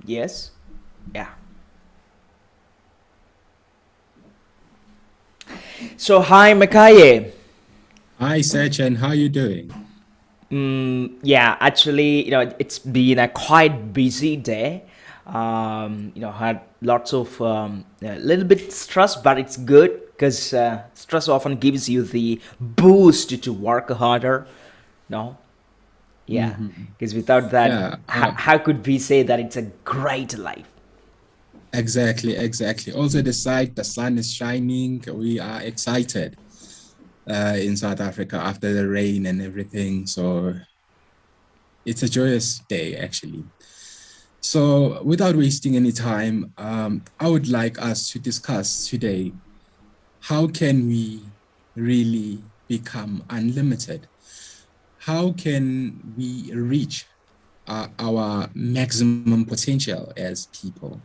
Yes. Yeah. So hi, Makhaye. Hi, Sachin. How you doing? Yeah, actually, it's been a quite busy day. Had lots of a little bit stress, but it's good because stress often gives you the boost to work harder. No, yeah, Hmm. because without that, Yeah, how could we say that it's a great life? exactly. Also, the sun is shining. We are excited in South Africa after the rain and everything. So it's a joyous day, actually. So, without wasting any time, I would like us to discuss today how can we really become unlimited? How can we reach our maximum potential as people?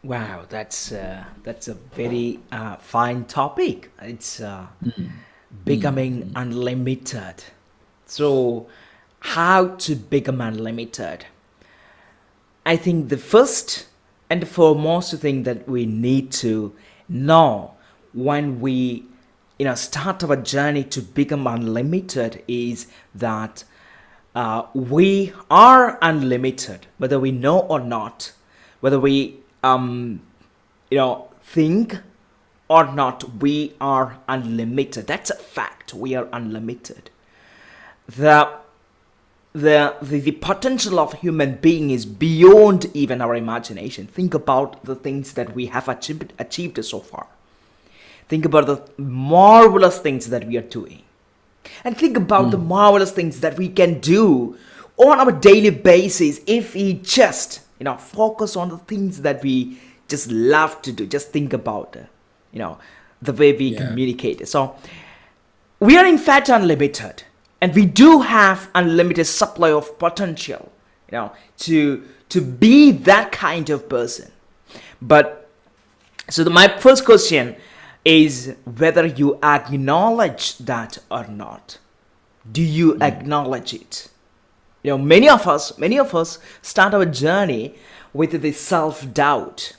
Wow, that's a very fine topic. It's Mm, becoming mm, unlimited. So, how to become unlimited? I think the first and the foremost thing that we need to know when we start our journey to become unlimited is that we are unlimited, whether we know or not, whether we think or not. We are unlimited. That's a fact. We are unlimited. The the potential of human being is beyond even our imagination. Think about the things that we have achieved so far. Think about the marvelous things that we are doing, and think about the mm, marvelous things that we can do on our daily basis if we just focus on the things that we just love to do. Just think about you know the way we yeah. communicate. So we are in fact unlimited, and we do have unlimited supply of potential to be that kind of person. But my first question is whether you acknowledge that or not. Do you Mm, acknowledge it? Many of us start our journey with the self-doubt,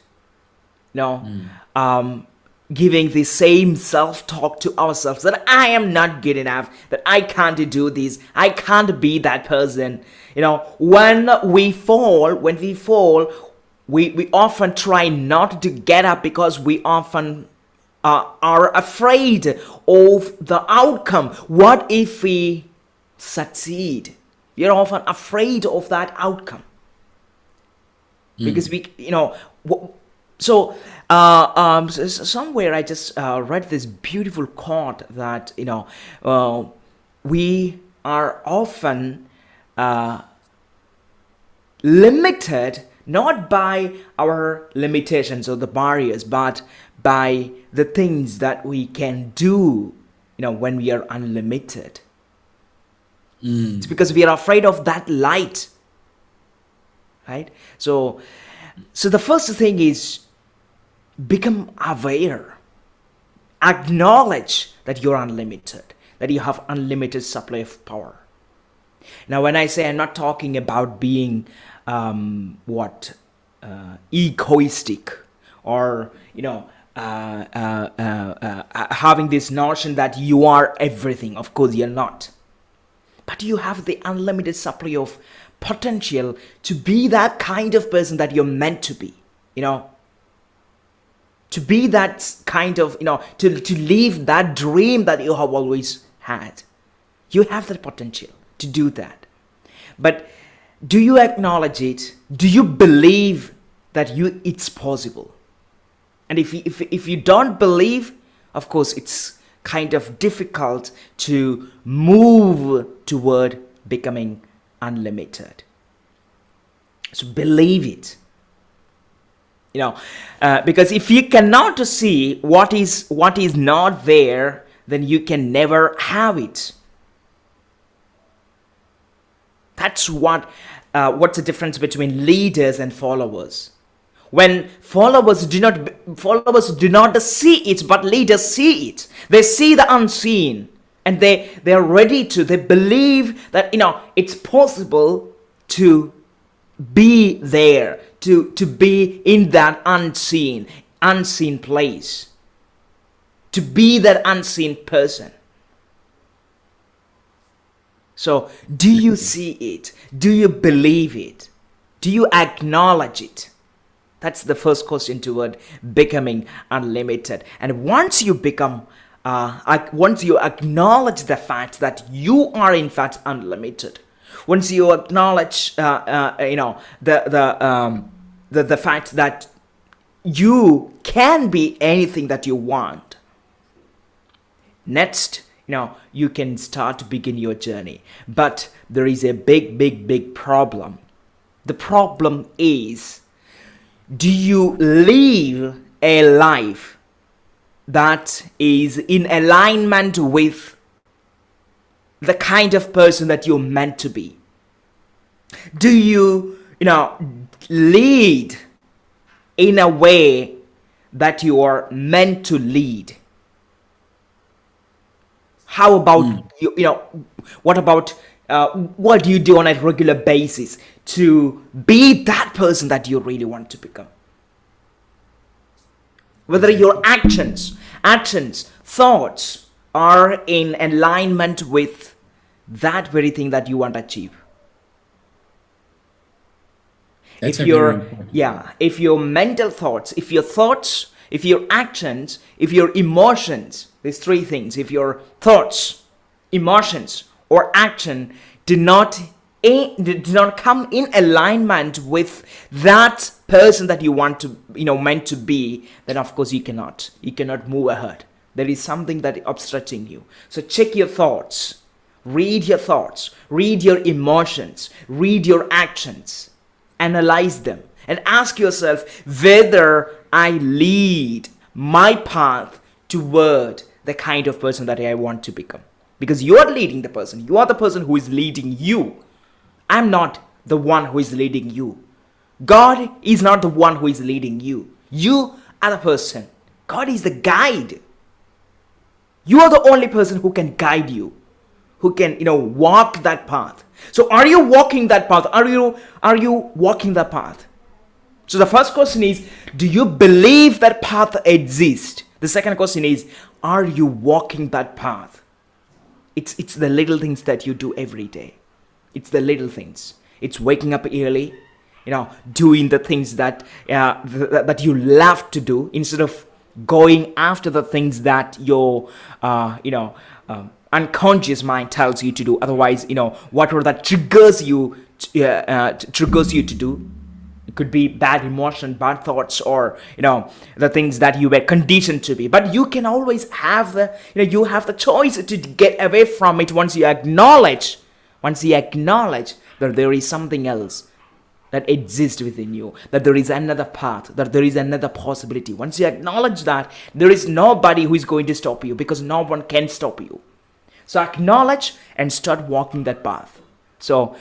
you know, mm, um, giving the same self talk to ourselves that I am not good enough, that I can't do this, I can't be that person. When we fall, we often try not to get up because we often are afraid of the outcome. What if we succeed? We are often afraid of that outcome because mm, so somewhere I just read this beautiful quote that uh, we are often uh, limited not by our limitations or the barriers, but by the things that we can do when we are unlimited. It's mm, because we are afraid of that light, right? So the first thing is become aware. Acknowledge that you're unlimited, that you have unlimited supply of power. Now, when I say, I'm not talking about being what egoistic, or having this notion that you are everything. Of course you're not, but you have the unlimited supply of potential to be that kind of person that you're meant to be. you know to be that kind of, to live that dream that you have always had. You have the potential to do that. But do you acknowledge it? Do you believe that it's possible? And if you don't believe, of course it's kind of difficult to move toward becoming unlimited. So believe it. Because if you cannot see what is not there, then you can never have it. That's what's the difference between leaders and followers. When followers do not see it, but leaders see it. They see the unseen, and they are ready to. They believe that it's possible to be there, to be in that unseen place, to be that unseen person. So, do you see it? Do you believe it? Do you acknowledge it? That's the first question toward becoming unlimited. And once you acknowledge the fact that you are in fact unlimited, once you acknowledge, the fact that you can be anything that you want, next, you can start to begin your journey. But there is a big problem. The problem is, do you live a life that is in alignment with the kind of person that you're meant to be? Do you, lead in a way that you are meant to lead? How about what about what do you do on a regular basis to be that person that you really want to become? Whether your actions, thoughts are in alignment with that very thing that you want to achieve. That's If a very your important. Yeah, if your mental thoughts, if your actions, if your emotions, these three things, if your thoughts, emotions, or action do not do not come in alignment with that person that you want to, meant to be, then of course you cannot move ahead. There is something that is obstructing you. So check your thoughts, read your emotions, read your actions, analyze them, and ask yourself whether I lead my path toward the kind of person that I want to become. Because you are leading the person, you are the person who is leading you. I'm not the one who is leading you. God is not the one who is leading you. You are the person. God is the guide. You are the only person who can guide you, who can, walk that path. So are you walking that path? Are you walking that path? So the first question is, do you believe that path exists? The second question is, are you walking that path? It's the little things that you do every day. It's the little things. It's waking up early, doing the things that you love to do, instead of going after the things that your unconscious mind tells you to do. Otherwise, whatever that triggers you to do. It could be bad emotion, bad thoughts, or the things that you were conditioned to be. But you can always have you have the choice to get away from it once you acknowledge that there is something else that exists within you, that there is another path, that there is another possibility. Once you acknowledge that, there is nobody who is going to stop you, because no one can stop you. So acknowledge and start walking that path. So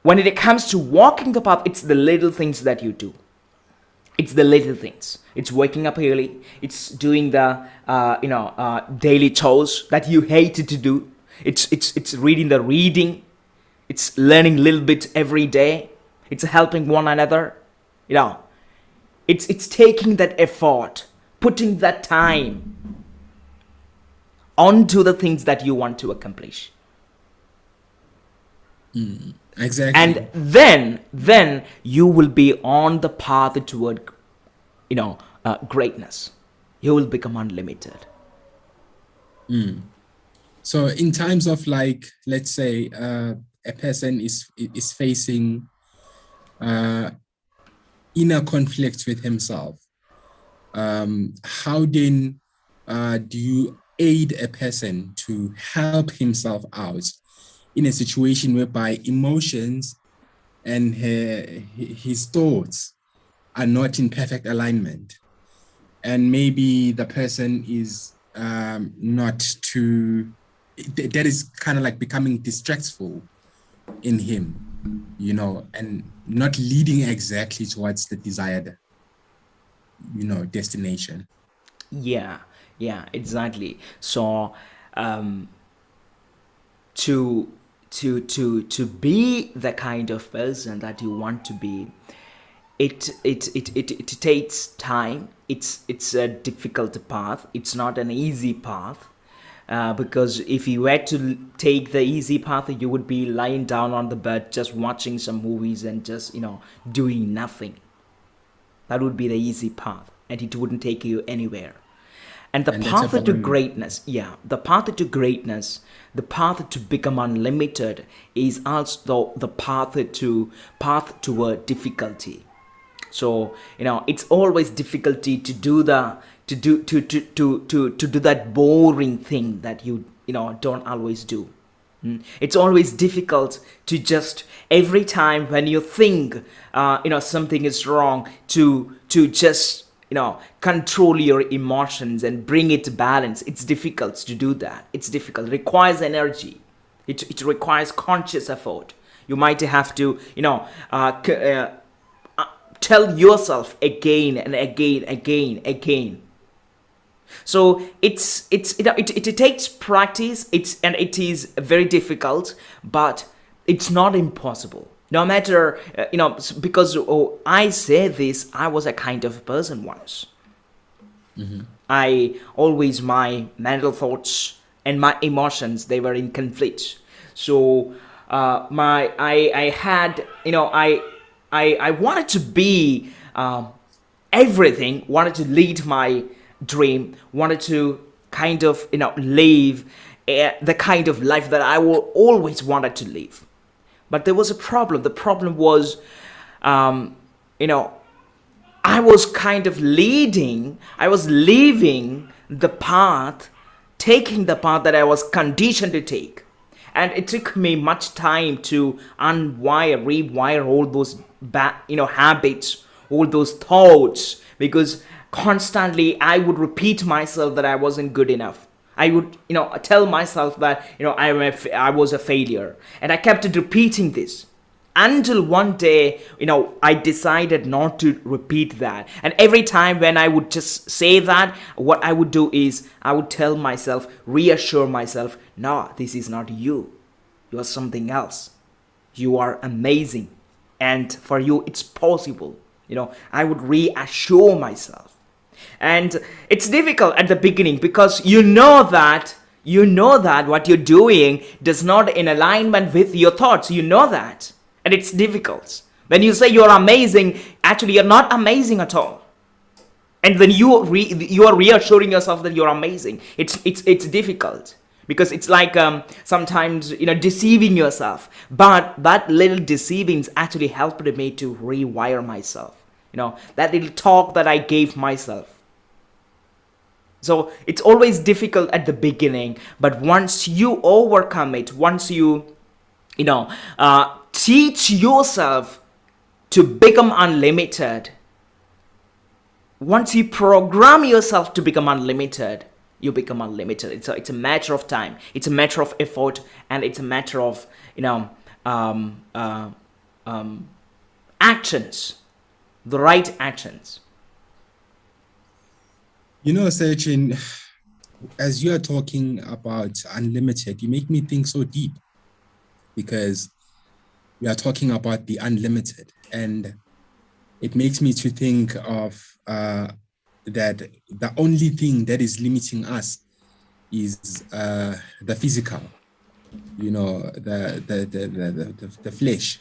when it comes to walking the path, it's the little things that you do. It's the little things. It's waking up early. It's doing the daily chores that you hated to do. It's reading. It's learning a little bit every day. It's helping one another. It's taking that effort, putting that time onto the things that you want to accomplish. Exactly. And then you will be on the path toward greatness. You will become unlimited. So in times of, like, let's say a person is facing inner conflicts with himself, how then do you aid a person to help himself out in a situation whereby emotions and his thoughts are not in perfect alignment, and maybe the person is not too, that is kind of like becoming distractful in him, and not leading exactly towards the desired, destination. Yeah, exactly. So to to be the kind of person that you want to be, it takes time. It's a difficult path. It's not an easy path. Because if you were to take the easy path, you would be lying down on the bed just watching some movies and just doing nothing. That would be the easy path, and it wouldn't take you anywhere. And the And that's a path to boring. greatness, yeah, the path to greatness, the path to become unlimited is also the path toward difficulty. So it's always difficulty to do the to do that boring thing that you don't always do. It's always difficult to just every time when you think something is wrong, to just control your emotions and bring it to balance. It's difficult to do that. It's difficult. It requires energy. It requires conscious effort. You might have to tell yourself again and again. So it takes practice. It is very difficult, but it's not impossible. No matter because I say this, I was a kind of person once. I always, my mental thoughts and my emotions, they were in conflict. So my I had I wanted to be everything, wanted to lead my dream, wanted to kind of live the kind of life that I will always wanted to live. But there was a problem. The problem was, you know, I was leaving the path, taking the path that I was conditioned to take. And it took me much time to rewire all those habits, all those thoughts, because constantly I would repeat myself that I wasn't good enough. I would, tell myself that, I was a failure. And I kept repeating this until one day, I decided not to repeat that. And every time when I would just say that, what I would do is I would tell myself, reassure myself, no, this is not you. You are something else. You are amazing. And for you, it's possible. I would reassure myself. And it's difficult at the beginning because you know that what you're doing does not in alignment with your thoughts. You know that. And it's difficult. When you say you're amazing, actually you're not amazing at all. And when you are reassuring yourself that you're amazing, it's difficult because it's like sometimes deceiving yourself. But that little deceivings actually helped me to rewire myself. That little talk that I gave myself. So it's always difficult at the beginning, but once you overcome it, once you teach yourself to become unlimited, once you program yourself to become unlimited, you become unlimited. It's a matter of time. It's a matter of effort, and it's a matter of actions, the right actions. Sachin, as you are talking about unlimited, you make me think so deep because we are talking about the unlimited, and it makes me to think of that the only thing that is limiting us is the physical, the flesh.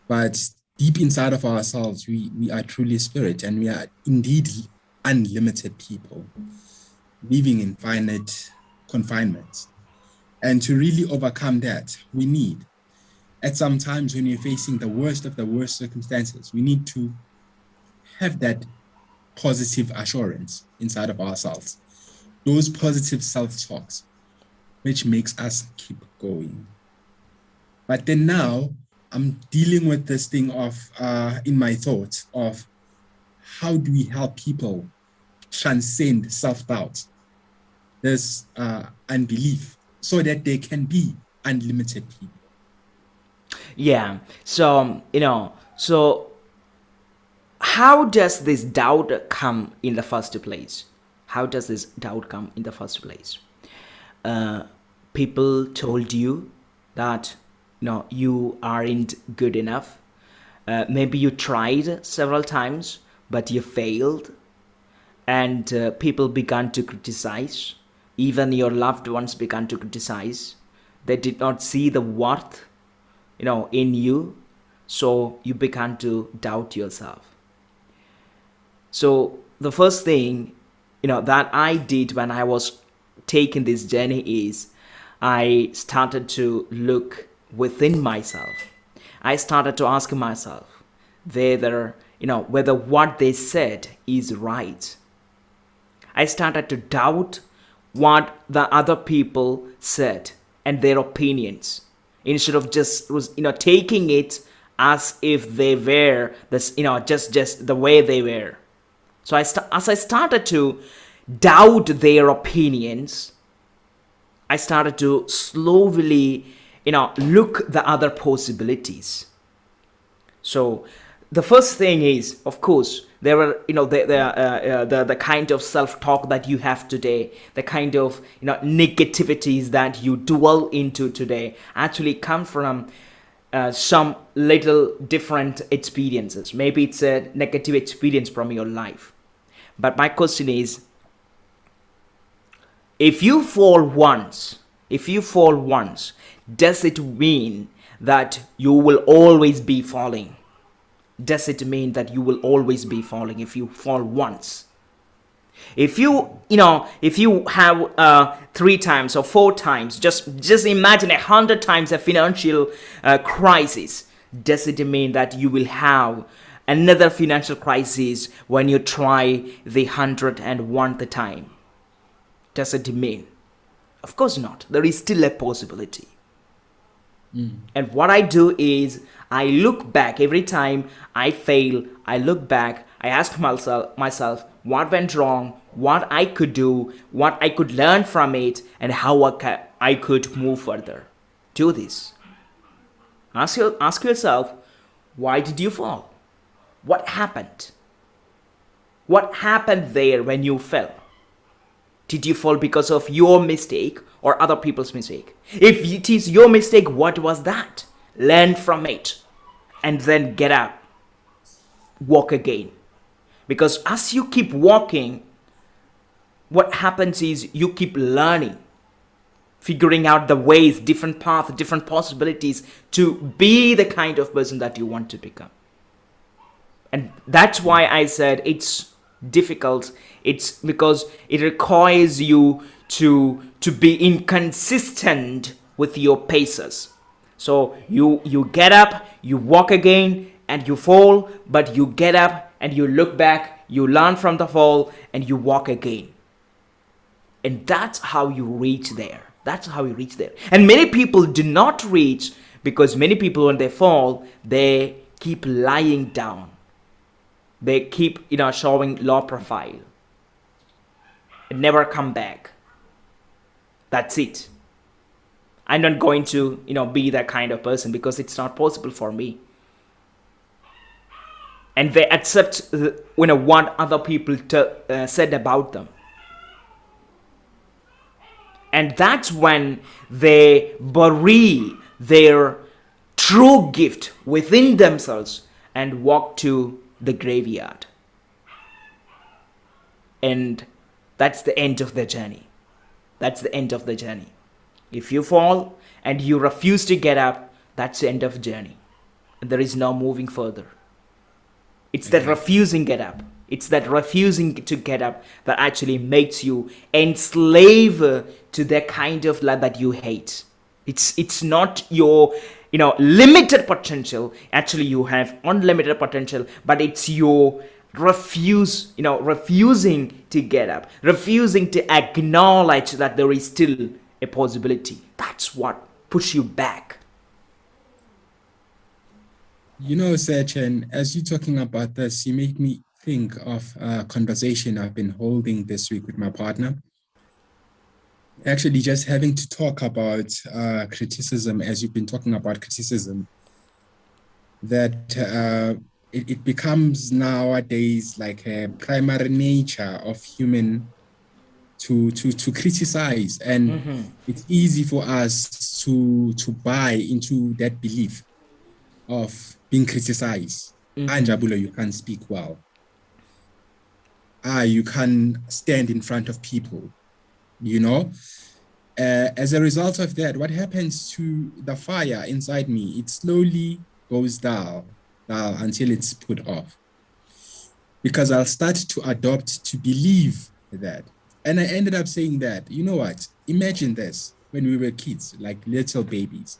But deep inside of ourselves, we are truly spirit, and we are indeed unlimited people living in finite confinements. And to really overcome that, we need, at some times when you're facing the worst of the worst circumstances, we need to have that positive assurance inside of ourselves, those positive self-talks, which makes us keep going. But then now I'm dealing with this thing of, in my thoughts, of how do we help people transcend self-doubt, this unbelief, so that they can be unlimited people. Yeah. So how does this doubt come in the first place? How does this doubt come in the first place? People told you that no, you aren't good enough. Maybe you tried several times, but you failed, and people began to criticize. Even your loved ones began to criticize. They did not see the worth, in you, so you began to doubt yourself. So the first thing, that I did when I was taking this journey is I started to look within myself. I started to ask myself whether what they said is right. I started to doubt what the other people said and their opinions, instead of just taking it as if they were this, just the way they were. So as I started to doubt their opinions, I started to slowly, look the other possibilities. So the first thing is, of course, there are, the kind of self-talk that you have today, the kind of, negativities that you dwell into today actually come from some little different experiences. Maybe it's a negative experience from your life. But my question is, if you fall once, does it mean that you will always be falling? Does it mean that you will always be falling if you fall once? If you have 3 times or 4 times, just imagine 100 times a financial crisis. Does it mean that you will have another financial crisis when you try the 101th time? Does it mean? Of course not. There is still a possibility. And what I do is I look back every time I fail. I look back. I ask myself what went wrong, what I could do, what I could learn from it, and how I could move further. Do this. Ask yourself, why did you fall? What happened? What happened there when you fell? Did you fall because of your mistake or other people's mistake? If it is your mistake, what was that? Learn from it and then get up. Walk again. Because as you keep walking, what happens is you keep learning, figuring out the ways, different paths, different possibilities to be the kind of person that you want to become. And that's why I said it's difficult. It's because it requires you to be inconsistent with your paces. So you get up, you walk again, and you fall, but you get up and you look back, you learn from the fall, and you walk again. And that's how you reach there. That's how you reach there. And many people do not reach because many people, when they fall, they keep lying down. They keep, showing low profile and never come back. That's it. I'm not going to, be that kind of person because it's not possible for me. And they accept, what other people said about them. And that's when they bury their true gift within themselves and walk to the graveyard. And that's the end of the journey. That's the end of the journey. If you fall and you refuse to get up, that's the end of the journey. And there is no moving further. It's that refusing get up. It's that refusing to get up that actually makes you enslave to the kind of life that you hate. It's not your limited potential. Actually, you have unlimited potential, but it's your refusing to get up, refusing to acknowledge that there is still a possibility. That's what pushes you back. Sachin, as you're talking about this, you make me think of a conversation I've been holding this week with my partner. Actually, just having to talk about criticism, as you've been talking about criticism, that it becomes nowadays like a primary nature of human to criticize, and it's easy for us to buy into that belief of being criticized. Njabulo, you can't speak well. You can stand in front of people, you know. As a result of that, what happens to the fire inside me? It slowly goes down until it's put off, because I'll start to adopt to believe that. And I ended up saying that, you know what? Imagine this, when we were kids, like little babies.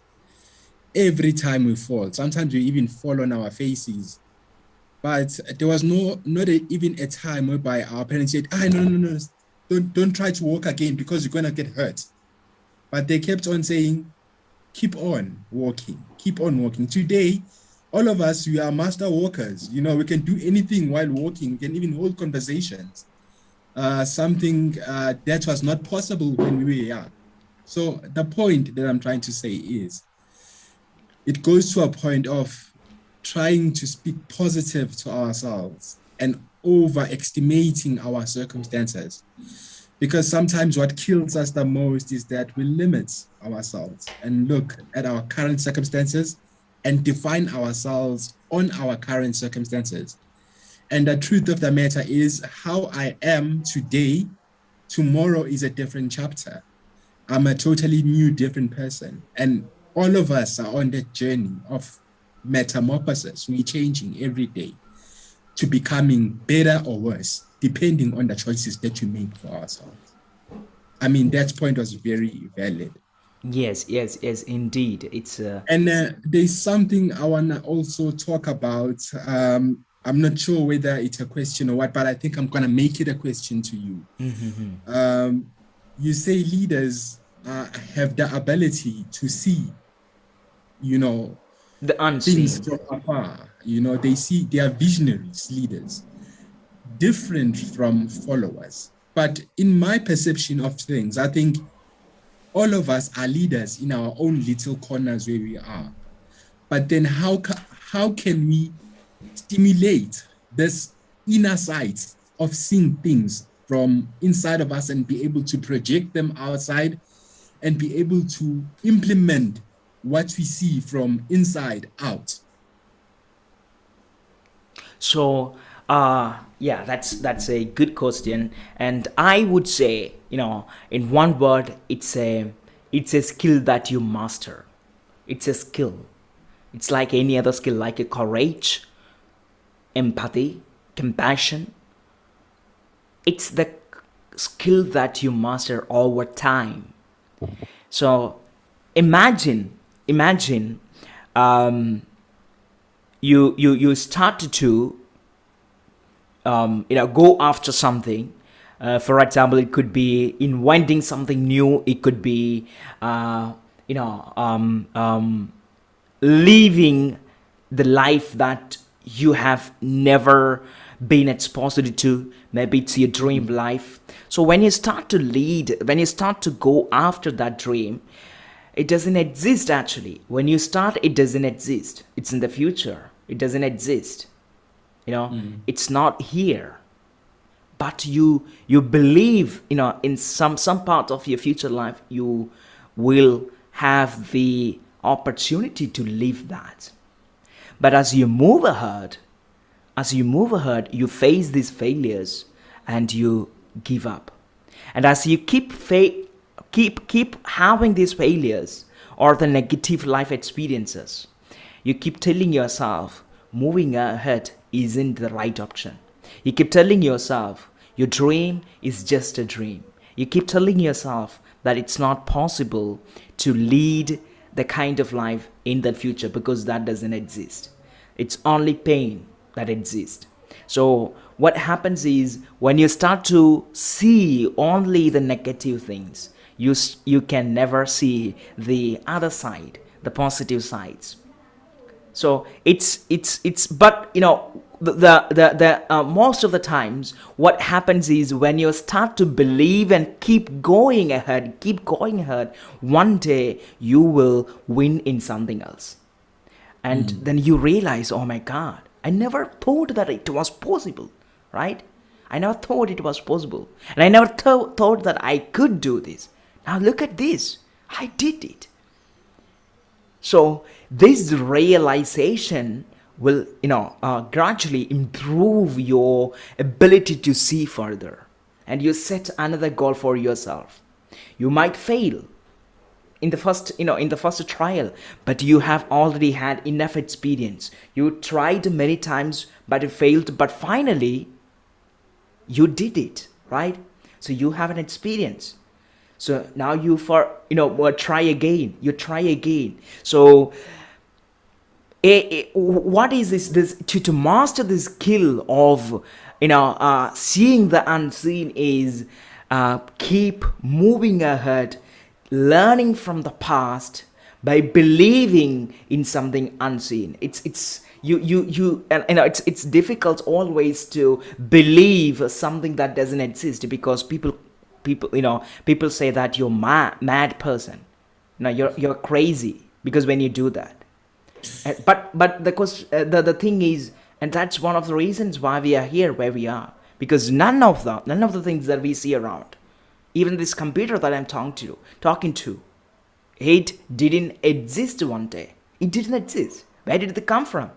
Every time we fall, sometimes we even fall on our faces. But there was even a time whereby our parents said, no, don't try to walk again because you're gonna get hurt. But they kept on saying, keep on walking, keep on walking. Today, all of us, we are master walkers. You know, we can do anything while walking. We can even hold conversations. Something that was not possible when we were young. So the point that I'm trying to say is, it goes to a point of trying to speak positive to ourselves and overestimating our circumstances. Because sometimes what kills us the most is that we limit ourselves and look at our current circumstances and define ourselves on our current circumstances. And the truth of the matter is, how I am today, tomorrow is a different chapter. I'm a totally new, different person. And all of us are on that journey of metamorphosis. We're changing every day to becoming better or worse, depending on the choices that you make for ourselves. I mean, that point was very valid. Yes, indeed. It's And there's something I want to also talk about. I'm not sure whether it's a question or what, but I think I'm going to make it a question to you. You say leaders have the ability to see, you know, the things unseen. from afar. You know, they are visionaries, leaders, different from followers. But in my perception of things, I think all of us are leaders in our own little corners where we are. But then how can we stimulate this inner sight of seeing things from inside of us and be able to project them outside and be able to implement what we see from inside out? So, yeah, that's a good question, and I would say, in one word, it's a skill that you master. It's a skill. It's like any other skill, like a courage, empathy, compassion. It's the skill that you master over time. So, imagine, um, you started to go after something. For example, it could be inventing something new. It could be living the life that you have never been exposed to. Maybe it's your dream life. So when you start to lead, when you start to go after that dream, it doesn't exist actually. When you start, it doesn't exist. It's in the future. It doesn't exist. It's not here. But you believe, in some part of your future life, you will have the opportunity to live that. But as you move ahead, you face these failures and you give up. And as you keep having these failures or the negative life experiences, you keep telling yourself moving ahead isn't the right option. You keep telling yourself your dream is just a dream. You keep telling yourself that it's not possible to lead the kind of life in the future because that doesn't exist. It's only pain that exists. So what happens is, when you start to see only the negative things, you can never see the other side, the positive sides. So it's but the most of the times what happens is, when you start to believe and keep going ahead, one day you will win in something else. And then you realize, oh my god, I never thought that it was possible, right? I never thought it was possible. And I never thought that I could do this. Now look at this. I did it. So this realization will, gradually improve your ability to see further, and you set another goal for yourself. You might fail in the first trial, but you have already had enough experience. You tried many times, but it failed. But finally, you did it, right? So you have an experience. So now try again. You try again. So what is this to master this skill of seeing the unseen is keep moving ahead, learning from the past by believing in something unseen. It's you and it's difficult always to believe something that doesn't exist, because people say that you're mad person. You're crazy because when you do that. But the thing is, and that's one of the reasons why we are here where we are, because none of the things that we see around, even this computer that I'm talking to, it didn't exist one day. It didn't exist. Where did it come from?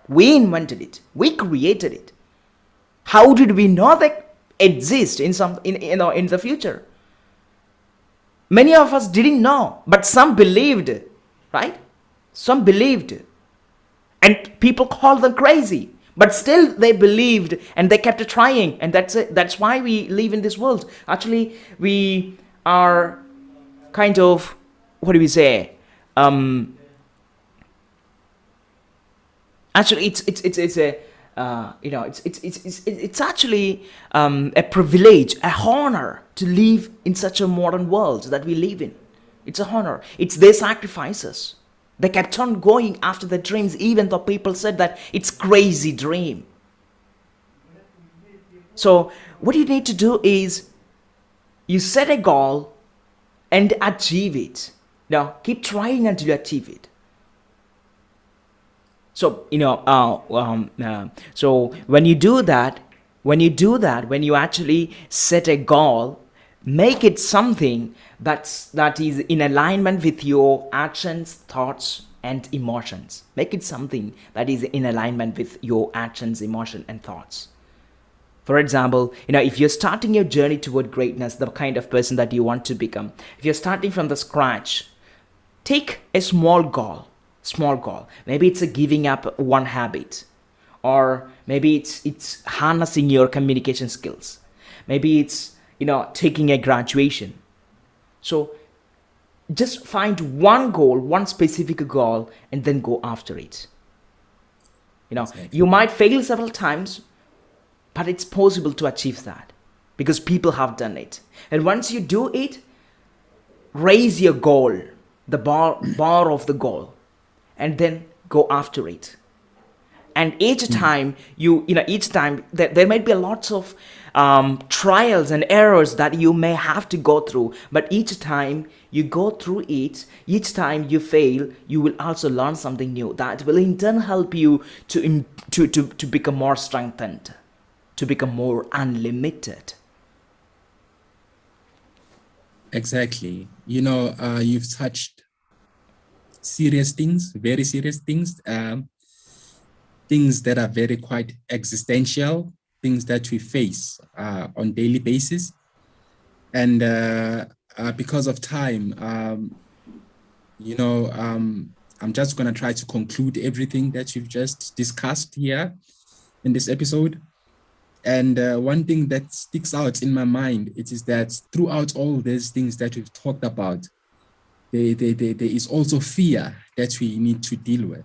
We invented it. We created it. How did we know that exist in the future? Many of us didn't know, but some believed, right? Some believed, and people called them crazy, but still they believed and they kept trying, and that's it. That's why we live in this world. Actually, we are kind of, what do we say? Actually, it's a it's actually a privilege, a honor to live in such a modern world that we live in. It's a honor. It's their sacrifices. They kept on going after their dreams, even though people said that it's crazy dream. So what you need to do is you set a goal and achieve it. Now keep trying until you achieve it. So so when you do that, when you actually set a goal, make it something that is in alignment with your actions, thoughts, and emotions. Make it something that is in alignment with your actions, emotion, and thoughts. For example, if you're starting your journey toward greatness, the kind of person that you want to become, if you're starting from the scratch, take a small goal. Maybe it's a giving up one habit, or maybe it's harnessing your communication skills. Maybe it's taking a graduation. So just find one goal, one specific goal, and then go after it. You might fail several times, but it's possible to achieve that because people have done it. And once you do it, raise your goal, the bar of the goal, and then go after it. And each time each time there might be lots of trials and errors that you may have to go through, but each time you go through it, each time you fail, you will also learn something new that will in turn help you to become more strengthened, to become more unlimited. Exactly. You've touched serious things, very serious things, things that are very quite existential, things that we face on daily basis. And because of time, I'm just going to try to conclude everything that you've just discussed here in this episode. And one thing that sticks out in my mind, it is that throughout all these things that we've talked about, there is also fear that we need to deal with.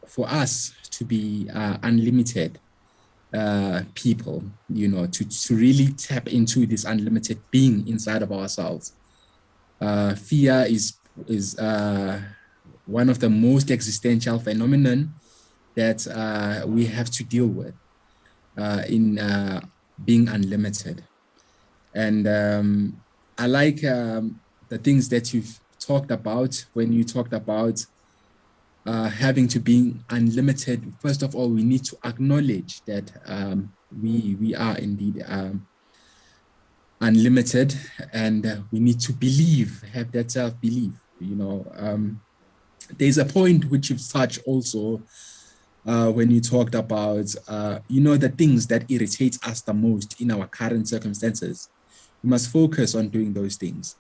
For us to be unlimited people, to really tap into this unlimited being inside of ourselves. Fear is one of the most existential phenomenon that we have to deal with in being unlimited. And I like the things that you've talked about when you talked about having to be unlimited, first of all, we need to acknowledge that we are indeed unlimited, and we need to believe, have that self-belief. There's a point which you've touched also when you talked about, the things that irritate us the most in our current circumstances. We must focus on doing those things,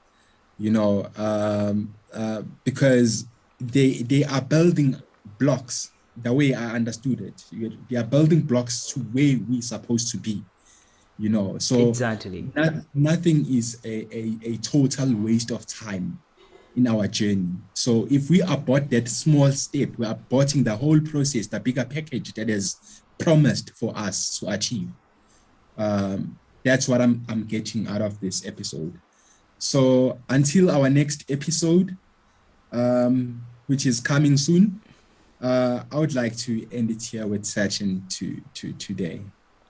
because they are building blocks. The way I understood it, they are building blocks to where we're supposed to be. So Exactly. nothing is a total waste of time in our journey. So if we abort that small step, we're aborting the whole process, the bigger package that is promised for us to achieve. That's what I'm getting out of this episode. So until our next episode, which is coming soon, I would like to end it here with Sachin to today.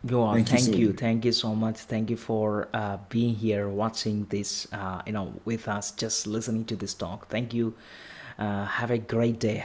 Go on. Thank you so much. Thank you so much. Thank you for being here, watching this, with us, just listening to this talk. Thank you. Have a great day.